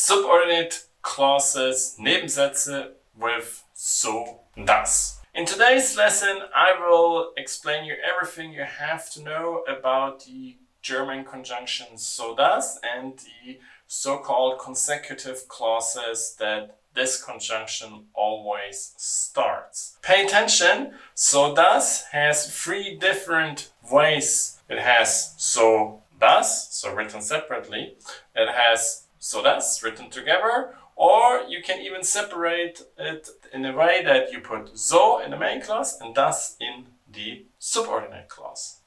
subordinate clauses, Nebensätze with so, das. In today's lesson, I will explain you everything you have to know about the German conjunction so, das and the so-called consecutive clauses that this conjunction always starts. Pay attention, so, das has three different ways. It has so, das, so written separately. It has so, das written together. Or you can even separate it in a way that you put so in the main clause and das in the subordinate clause.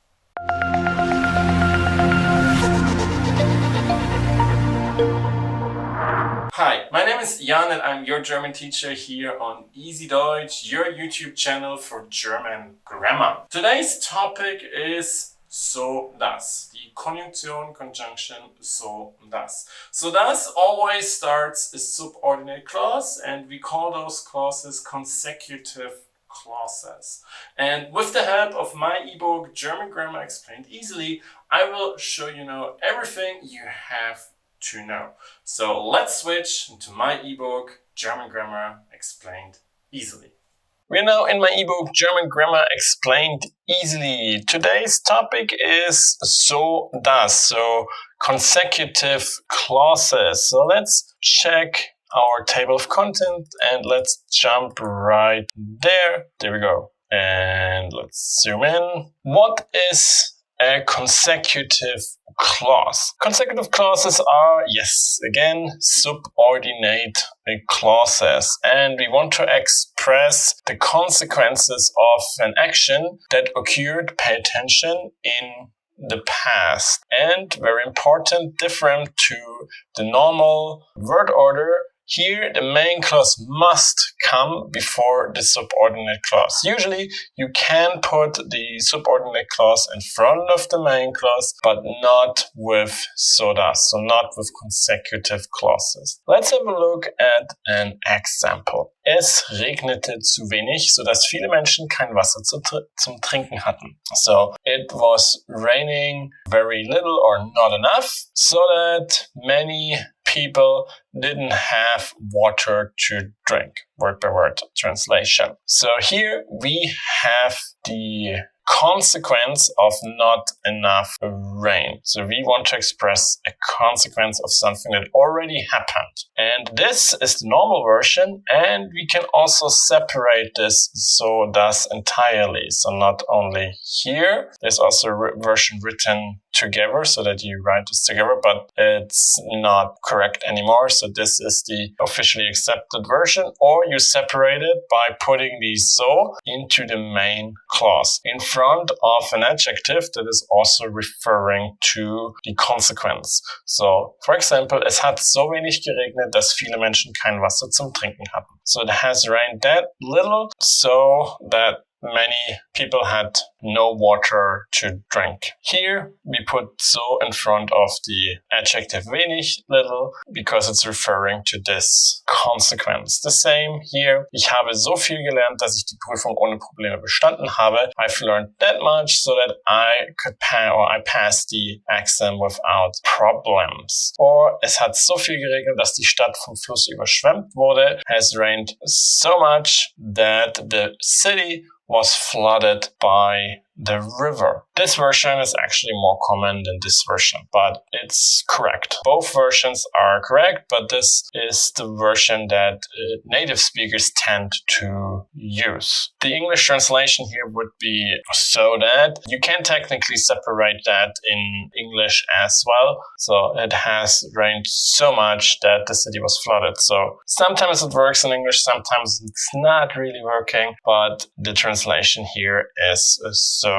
Hi, my name is Jan and I'm your German teacher here on EasyDeutsch, your YouTube channel for German grammar. Today's topic is so, das. The conjunction so, das. So, das always starts a subordinate clause and we call those clauses consecutive clauses. And with the help of my ebook German Grammar Explained Easily, I will show you everything you have to know. So let's switch into my ebook German Grammar Explained Easily. We're now in my ebook German Grammar Explained Easily. Today's topic is so, das, so consecutive clauses. So let's check our table of content and let's jump right there. There we go. And let's zoom in. What is a consecutive clause? Consecutive clauses are, yes, again, subordinate clauses. And we want to express the consequences of an action that occurred, pay attention, in the past. And very important, different to the normal word order, here, the main clause must come before the subordinate clause. Usually, you can put the subordinate clause in front of the main clause, but not with so, das, so not with consecutive clauses. Let's have a look at an example. Es regnete zu wenig, sodass viele Menschen kein Wasser zum Trinken hatten. So, it was raining very little or not enough, so that many people didn't have water to drink. Word by word translation. So here we have the consequence of not enough rain. So we want to express a consequence of something that already happened. And this is the normal version, and we can also separate this so, das entirely. So not only here, there's also a version written together so that you write this together, but it's not correct anymore. So this is the officially accepted version, or you separate it by putting the so into the main clause in front of an adjective that is also referring to the consequence. So, for example, es hat so wenig geregnet, dass viele Menschen kein Wasser zum Trinken hatten. So it has rained that little so that many people had no water to drink. Here we put so in front of the adjective wenig, little, because it's referring to this consequence. The same here. Ich habe so viel gelernt, dass ich die Prüfung ohne Probleme bestanden habe. I've learned that much so that I could I passed the exam without problems. Or es hat so viel geregnet, dass die Stadt vom Fluss überschwemmt wurde. Has rained so much that the city was flooded by the river. This version is actually more common than this version, but it's correct. Both versions are correct, but this is the version that native speakers tend to use. The English translation here would be so that. You can technically separate that in English as well. So it has rained so much that the city was flooded. So sometimes it works in English, sometimes it's not really working, but the translation here is so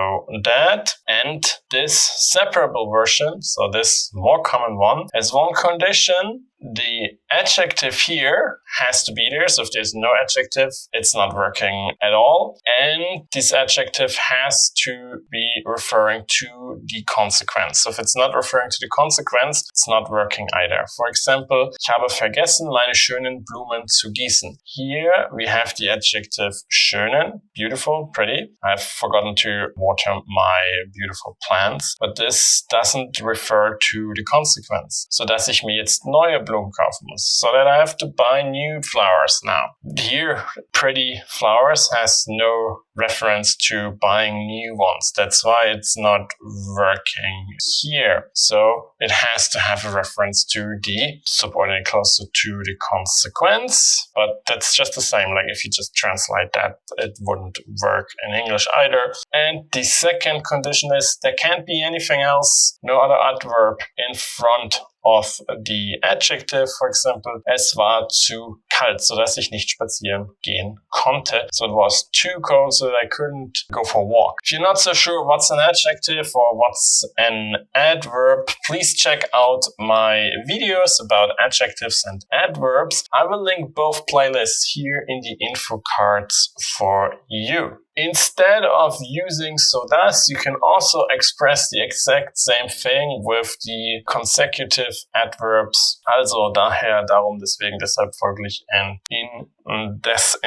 that. And this separable version, so this more common one, has one condition. The adjective here has to be there. So if there's no adjective, it's not working at all. And this adjective has to be referring to the consequence. So if it's not referring to the consequence, it's not working either. For example, ich habe vergessen, meine schönen Blumen zu gießen. Here we have the adjective schönen, beautiful, pretty. I've forgotten to water my beautiful plants, but this doesn't refer to the consequence. So dass ich mir jetzt neue Blumen kaufen muss. So that I have to buy new flowers now. Here, pretty flowers has no reference to buying new ones. That's why it's not working here. So it has to have a reference to the subordinate clause, so to the consequence. But that's just the same. Like if you just translate that, it wouldn't work in English either. And the second condition is there can't be anything else, no other adverb in front of the adjective. For example, es war zu kalt, so dass ich nicht spazieren gehen konnte. So it was too cold, so that I couldn't go for a walk. If you're not so sure what's an adjective or what's an adverb, please check out my videos about adjectives and adverbs. I will link both playlists here in the info cards for you. Instead of using so das, you can also express the exact same thing with the consecutive adverbs. Also daher, darum, deswegen, deshalb, folglich, and in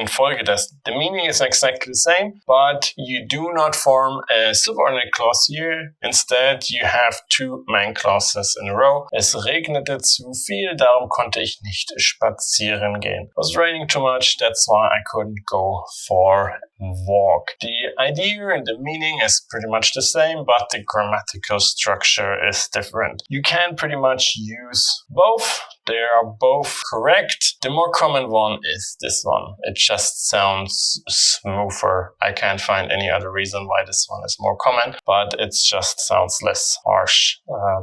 Folge des. The meaning is exactly the same, but you do not form a subordinate clause here. Instead, you have two main clauses in a row. Es regnete zu viel, darum konnte ich nicht spazieren gehen. It was raining too much, that's why I couldn't go for a walk. The idea and the meaning is pretty much the same, but the grammatical structure is different. You can pretty much use both. They are both correct. The more common one is this one. It just sounds smoother. I can't find any other reason why this one is more common, but it just sounds less harsh.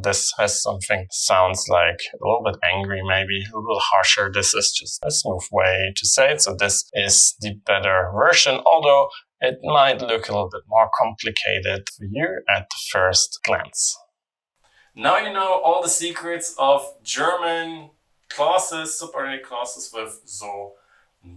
This has something, sounds like a little bit angry, maybe a little harsher. This is just a smooth way to say it. So this is the better version, although it might look a little bit more complicated for you at the first glance. Now you know all the secrets of German clauses, subordinate clauses with so,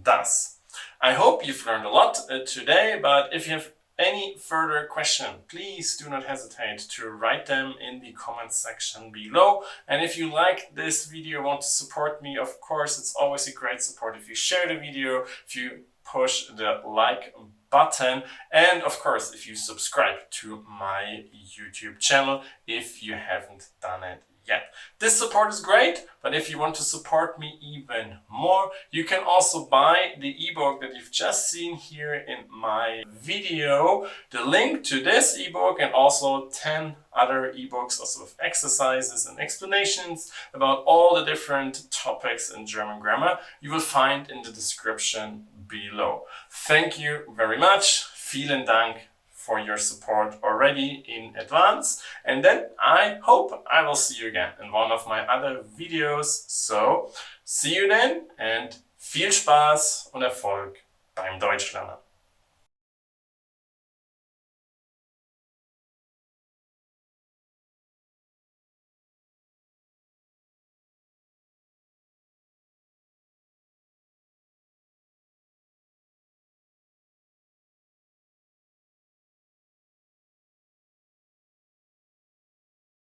das. I hope you've learned a lot today, but if you have any further question, please do not hesitate to write them in the comments section below. And if you like this video, want to support me, of course, it's always a great support if you share the video, if you push the like button, and of course if you subscribe to my YouTube channel if you haven't done it yet. This support is great, but if you want to support me even more, you can also buy the ebook that you've just seen here in my video. The link to this ebook and also 10 other ebooks also with exercises and explanations about all the different topics in German grammar you will find in the description below. Thank you very much. Vielen Dank for your support already in advance. And then I hope I will see you again in one of my other videos. So, see you then and viel Spaß und Erfolg beim Deutschlernen.